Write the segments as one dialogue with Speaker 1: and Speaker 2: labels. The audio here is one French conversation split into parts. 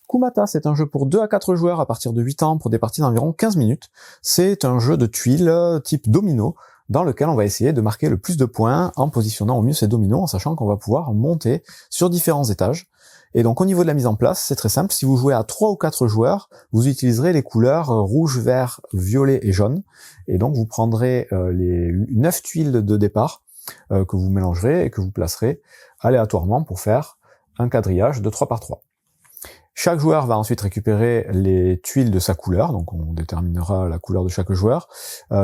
Speaker 1: Kumata, c'est un jeu pour 2 à 4 joueurs à partir de 8 ans pour des parties d'environ 15 minutes. C'est un jeu de tuiles type domino dans lequel on va essayer de marquer le plus de points en positionnant au mieux ces dominos, en sachant qu'on va pouvoir monter sur différents étages. Et donc au niveau de la mise en place, c'est très simple. Si vous jouez à 3 ou 4 joueurs, vous utiliserez les couleurs rouge, vert, violet et jaune. Et donc vous prendrez les 9 tuiles de départ que vous mélangerez et que vous placerez aléatoirement pour faire un quadrillage de 3 par 3. Chaque joueur va ensuite récupérer les tuiles de sa couleur, donc on déterminera la couleur de chaque joueur,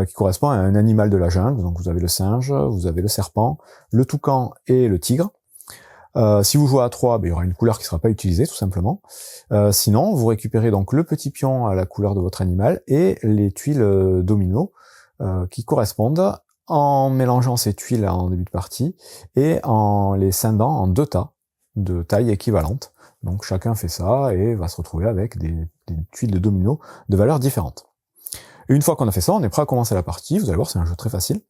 Speaker 1: qui correspond à un animal de la jungle. Donc vous avez le singe, vous avez le serpent, le toucan et le tigre. Si vous jouez à 3, il y aura une couleur qui ne sera pas utilisée, tout simplement. Sinon, vous récupérez donc le petit pion à la couleur de votre animal et les tuiles domino qui correspondent, en mélangeant ces tuiles en début de partie et en les scindant en 2 tas de taille équivalente. Donc chacun fait ça et va se retrouver avec des tuiles de domino de valeurs différentes. Et une fois qu'on a fait ça, on est prêt à commencer la partie. Vous allez voir, c'est un jeu très facile.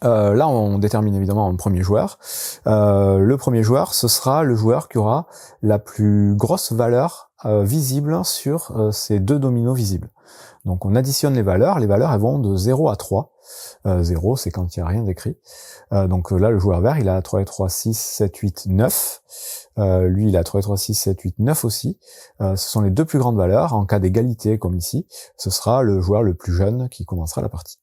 Speaker 1: Là, on détermine évidemment un premier joueur. Le premier joueur, ce sera le joueur qui aura la plus grosse valeur visible sur ces 2 dominos visibles. Donc on additionne les valeurs elles vont de 0 à 3. 0, c'est quand il n'y a rien d'écrit. Donc là, le joueur vert, il a 3 et 3, 6, 7, 8, 9. Lui, il a 3 et 3, 6, 7, 8, 9 aussi. Ce sont les 2 plus grandes valeurs. En cas d'égalité, comme ici, ce sera le joueur le plus jeune qui commencera la partie.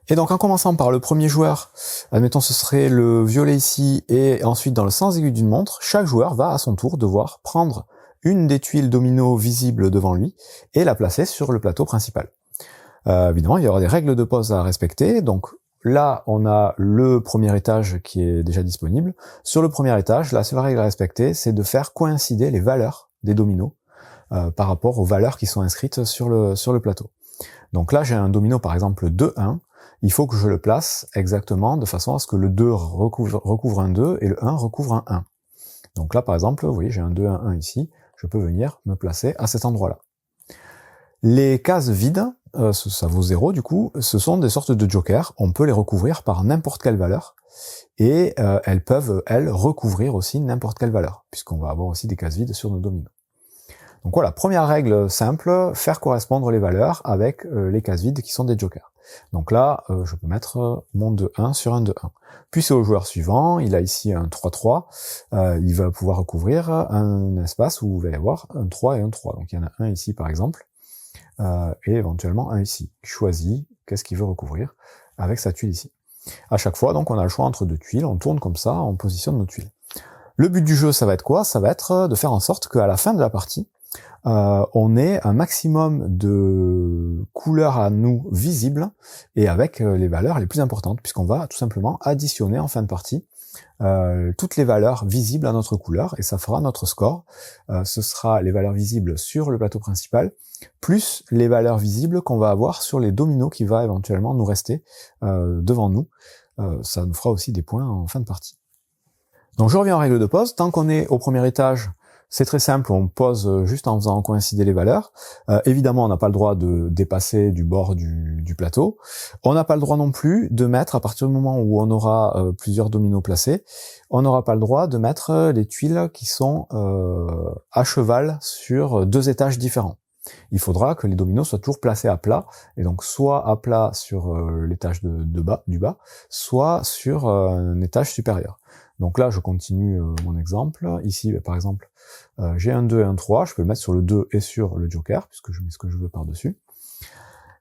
Speaker 1: Et donc en commençant par le premier joueur, admettons ce serait le violet ici, et ensuite dans le sens aigu d'une montre, chaque joueur va à son tour devoir prendre une des tuiles domino visibles devant lui et la placer sur le plateau principal. Évidemment, il y aura des règles de pose à respecter, donc là on a le premier étage qui est déjà disponible. Sur le premier étage, la seule règle à respecter, c'est de faire coïncider les valeurs des dominos par rapport aux valeurs qui sont inscrites sur le plateau. Donc là j'ai un domino par exemple 2-1, il faut que je le place exactement de façon à ce que le 2 recouvre un 2 et le 1 recouvre un 1. Donc là par exemple, vous voyez j'ai un 2-1-1 ici, je peux venir me placer à cet endroit-là. Les cases vides, ça vaut 0 du coup, ce sont des sortes de jokers, on peut les recouvrir par n'importe quelle valeur, et elles peuvent, recouvrir aussi n'importe quelle valeur, puisqu'on va avoir aussi des cases vides sur nos dominos. Donc voilà, première règle simple, faire correspondre les valeurs avec les cases vides qui sont des jokers. Donc là, je peux mettre mon 2-1 sur un 2-1. Puis c'est au joueur suivant, il a ici un 3-3, il va pouvoir recouvrir un espace où il va y avoir un 3 et un 3. Donc il y en a un ici par exemple, et éventuellement un ici. Il choisit qu'est-ce qu'il veut recouvrir avec sa tuile ici. À chaque fois, donc on a le choix entre 2 tuiles, on tourne comme ça, on positionne nos tuiles. Le but du jeu, ça va être quoi? Ça va être de faire en sorte qu'à la fin de la partie, on ait un maximum de couleurs à nous visibles et avec les valeurs les plus importantes, puisqu'on va tout simplement additionner en fin de partie toutes les valeurs visibles à notre couleur et ça fera notre score. Ce sera les valeurs visibles sur le plateau principal plus les valeurs visibles qu'on va avoir sur les dominos qui va éventuellement nous rester devant nous. Ça nous fera aussi des points en fin de partie. Donc je reviens en règle de pose. Tant qu'on est au premier étage, c'est très simple, on pose juste en faisant coïncider les valeurs. Évidemment, on n'a pas le droit de dépasser du bord du plateau. On n'a pas le droit non plus de mettre, à partir du moment où on aura plusieurs dominos placés, on n'aura pas le droit de mettre les tuiles qui sont à cheval sur 2 étages différents. Il faudra que les dominos soient toujours placés à plat, et donc soit à plat sur l'étage du bas, soit sur un étage supérieur. Donc là, je continue mon exemple. Ici, par exemple, j'ai un 2 et un 3, je peux le mettre sur le 2 et sur le joker, puisque je mets ce que je veux par-dessus.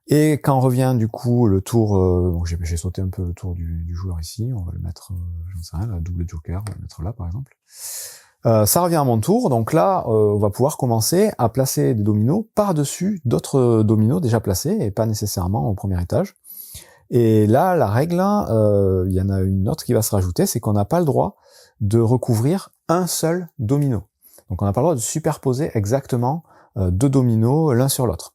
Speaker 1: Et quand revient du coup le tour, donc j'ai sauté un peu le tour du joueur ici, on va le mettre, j'en sais rien, la double joker, on va le mettre là par exemple. Ça revient à mon tour, donc là, on va pouvoir commencer à placer des dominos par-dessus d'autres dominos déjà placés, et pas nécessairement au premier étage. Et là, la règle, il y en a une autre qui va se rajouter, c'est qu'on n'a pas le droit de recouvrir un seul domino. Donc on n'a pas le droit de superposer exactement 2 dominos l'un sur l'autre.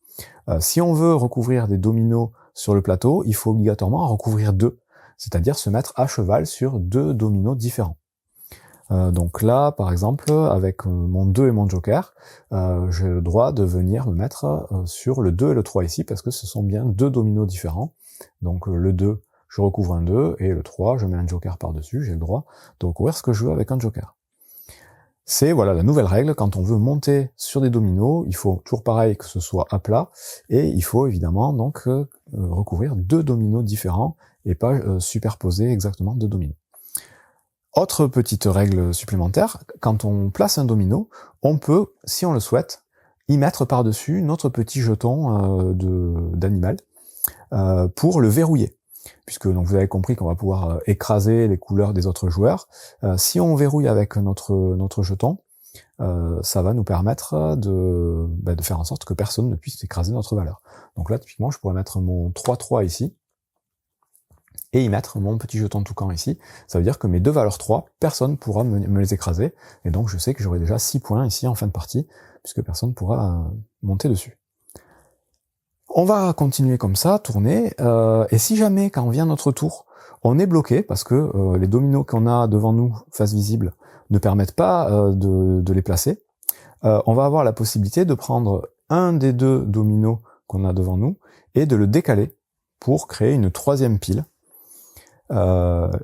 Speaker 1: Si on veut recouvrir des dominos sur le plateau, il faut obligatoirement en recouvrir 2, c'est-à-dire se mettre à cheval sur 2 dominos différents. Donc là, par exemple, avec mon 2 et mon joker, j'ai le droit de venir me mettre sur le 2 et le 3 ici, parce que ce sont bien 2 dominos différents. Donc le 2, je recouvre un 2, et le 3, je mets un joker par-dessus, j'ai le droit de recouvrir ce que je veux avec un joker. C'est voilà la nouvelle règle, quand on veut monter sur des dominos, il faut toujours pareil que ce soit à plat, et il faut évidemment donc recouvrir 2 dominos différents, et pas superposer exactement 2 dominos. Autre petite règle supplémentaire, quand on place un domino, on peut, si on le souhaite, y mettre par-dessus notre petit jeton d'animal pour le verrouiller. Puisque donc vous avez compris qu'on va pouvoir écraser les couleurs des autres joueurs. Si on verrouille avec notre jeton, ça va nous permettre de faire en sorte que personne ne puisse écraser notre valeur. Donc là, typiquement, je pourrais mettre mon 3-3 ici, et y mettre mon petit jeton toucan ici. Ça veut dire que mes 2 valeurs 3, personne ne pourra me les écraser, et donc je sais que j'aurai déjà 6 points ici en fin de partie, puisque personne ne pourra monter dessus. On va continuer comme ça, tourner, et si jamais, quand vient notre tour, on est bloqué, parce que les dominos qu'on a devant nous, face visible, ne permettent pas de les placer, on va avoir la possibilité de prendre un des 2 dominos qu'on a devant nous, et de le décaler pour créer une 3e pile.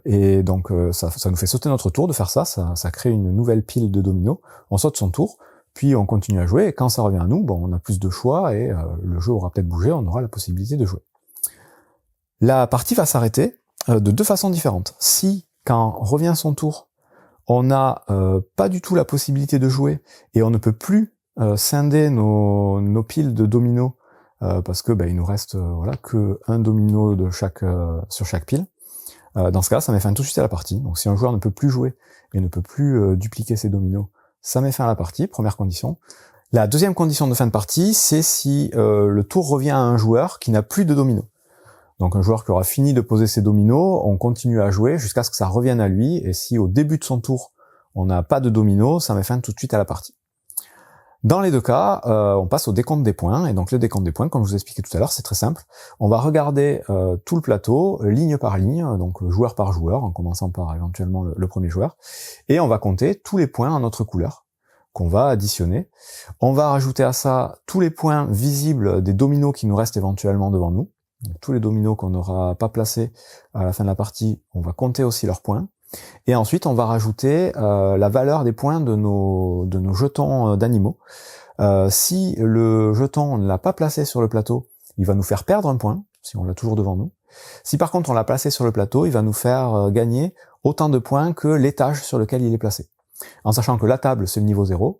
Speaker 1: Et donc ça nous fait sauter notre tour de faire ça crée une nouvelle pile de dominos, on saute son tour, puis on continue à jouer, et quand ça revient à nous, on a plus de choix, et le jeu aura peut-être bougé, on aura la possibilité de jouer. La partie va s'arrêter de 2 façons différentes. Si, quand revient son tour, on n'a pas du tout la possibilité de jouer, et on ne peut plus scinder nos piles de dominos, parce que il nous reste que un domino de sur chaque pile, dans ce cas-là, ça met fin tout de suite à la partie. Donc si un joueur ne peut plus jouer et ne peut plus dupliquer ses dominos, ça met fin à la partie, première condition. La deuxième condition de fin de partie, c'est si le tour revient à un joueur qui n'a plus de dominos. Donc un joueur qui aura fini de poser ses dominos, on continue à jouer jusqu'à ce que ça revienne à lui, et si au début de son tour, on n'a pas de dominos, ça met fin tout de suite à la partie. Dans les 2 cas, on passe au décompte des points, et donc le décompte des points, comme je vous expliquais tout à l'heure, c'est très simple. On va regarder tout le plateau, ligne par ligne, donc joueur par joueur, en commençant par éventuellement le premier joueur, et on va compter tous les points en notre couleur, qu'on va additionner. On va rajouter à ça tous les points visibles des dominos qui nous restent éventuellement devant nous. Donc, tous les dominos qu'on n'aura pas placés à la fin de la partie, on va compter aussi leurs points. Et ensuite, on va rajouter la valeur des points de nos jetons d'animaux. Si le jeton, on ne l'a pas placé sur le plateau, il va nous faire perdre un point, si on l'a toujours devant nous. Si par contre on l'a placé sur le plateau, il va nous faire gagner autant de points que l'étage sur lequel il est placé. En sachant que la table, c'est le niveau 0,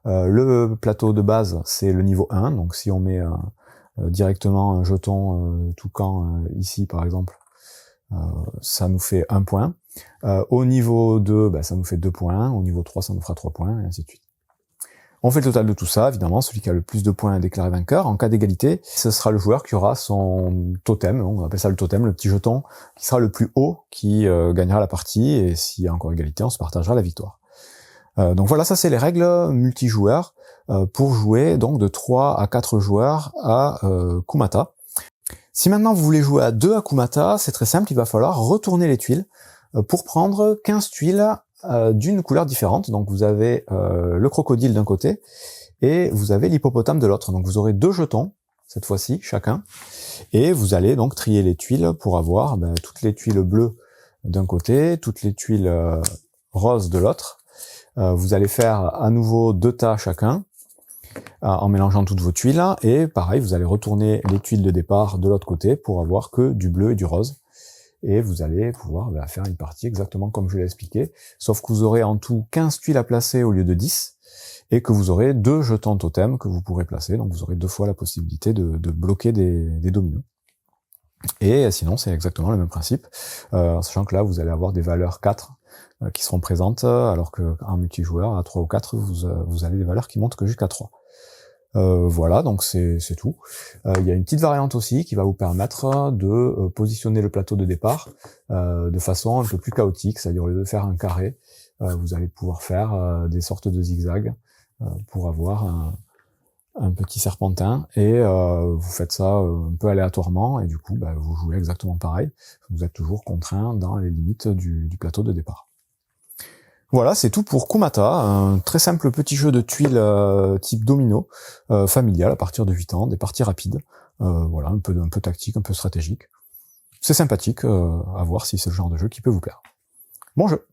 Speaker 1: le plateau de base, c'est le niveau 1, donc si on met directement un jeton toucan ici par exemple, ça nous fait 1 point. Au niveau 2, ça nous fait 2 points. Au niveau 3, ça nous fera 3 points, et ainsi de suite. On fait le total de tout ça, évidemment. Celui qui a le plus de points est déclaré vainqueur. En cas d'égalité, ce sera le joueur qui aura son totem, on appelle ça le totem, le petit jeton, qui sera le plus haut, qui gagnera la partie, et s'il y a encore égalité, on se partagera la victoire. Donc voilà, ça c'est les règles multijoueurs pour jouer donc de 3 à 4 joueurs à Kumata. Si maintenant vous voulez jouer à 2 à Kumata, c'est très simple, il va falloir retourner les tuiles pour prendre 15 tuiles d'une couleur différente. Donc vous avez le crocodile d'un côté et vous avez l'hippopotame de l'autre. Donc vous aurez 2 jetons, cette fois-ci, chacun, et vous allez donc trier les tuiles pour avoir toutes les tuiles bleues d'un côté, toutes les tuiles roses de l'autre. Vous allez faire à nouveau 2 tas chacun, en mélangeant toutes vos tuiles, et pareil, vous allez retourner les tuiles de départ de l'autre côté pour avoir que du bleu et du rose. Et vous allez pouvoir faire une partie exactement comme je l'ai expliqué, sauf que vous aurez en tout 15 tuiles à placer au lieu de 10, et que vous aurez 2 jetons totems que vous pourrez placer, donc vous aurez 2 fois la possibilité de bloquer des dominos. Et sinon, c'est exactement le même principe, sachant que là, vous allez avoir des valeurs 4 qui seront présentes, alors qu'en multijoueur, à 3 ou 4, vous avez des valeurs qui montent que jusqu'à 3. Voilà, donc c'est tout. Il y a une petite variante aussi qui va vous permettre de positionner le plateau de départ de façon un peu plus chaotique, c'est-à-dire au lieu de faire un carré, vous allez pouvoir faire des sortes de zigzags pour avoir un petit serpentin, et vous faites ça un peu aléatoirement, et du coup vous jouez exactement pareil, vous êtes toujours contraint dans les limites du plateau de départ. Voilà, c'est tout pour Kumata, un très simple petit jeu de tuiles type domino, familial à partir de 8 ans, des parties rapides, voilà, un peu tactique, un peu stratégique. C'est sympathique, à voir si c'est le genre de jeu qui peut vous plaire. Bon jeu!